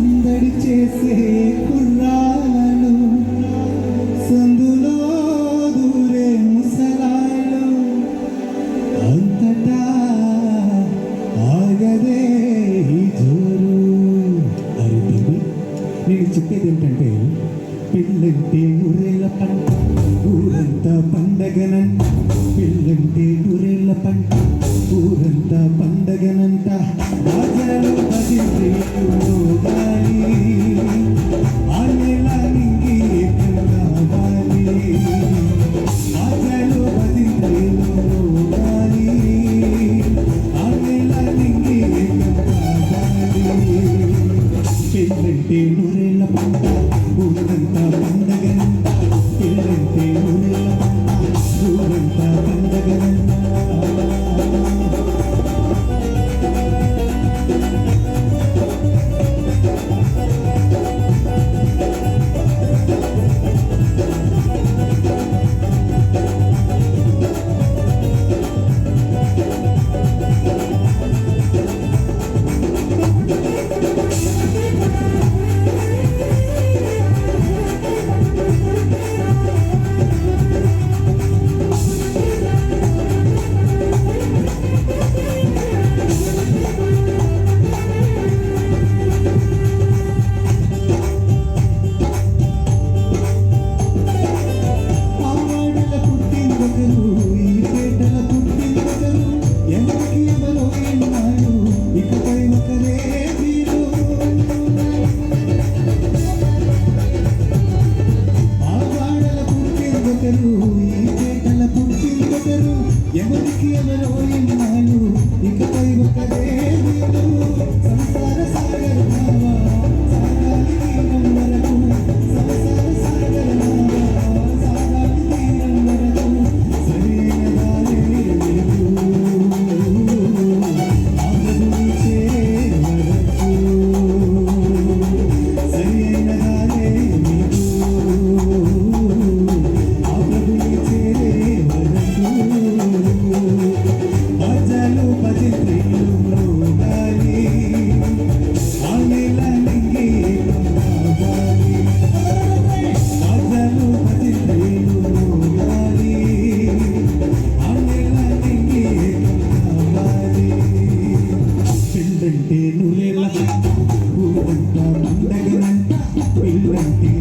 సందడి చేసే కుర్రాళ్ళు సందులో దూరే ముసలాళ్ళు అంతటా ఆగదే ఈ జోరు. అరే నేను చెప్పేది ఏంటంటే పెళ్ళంటే ఊరేళ్ళ పంట ఊరంతా పండగనంట. పెళ్ళంటే ఊరేళ్ళ పంట ఊరంతా పండగనంట. రాజాలు పదిగాలి ఆనేలా నింగి కావాలి. రాజాలు పదిగాలి ఆనేలా నింగి కావాలి. పెళ్ళంటే ఊరేళ్ళ పంట ఊరంతా పండగనంట. పెళ్ళంటే ఊరేళ్ళ పంట ఊరంతా పండగనంట. ఎవరికి ఎవరో ఎన్నాళ్ళు ఇకపై ఒకరే వీడు. సంసార సాగర నావా సాగాలి తీరం వరకు. సంసార సాగర నావా సాగాలి తీరం వరకు. సరైన దారే నీకు ఆగదుని చేరే వరకు. సరైన దారే నీకు ఆగదుని చేరే వరకు. రాజాలు పదిగాలి ఆనేలా నింగి కావాలి. రాజాలు పదిగాలి ఆనేలా నింగి కావాలి. పెళ్ళంటే నూరేళ్ళ ఊరంతా పండగనంట. పెళ్ళంటే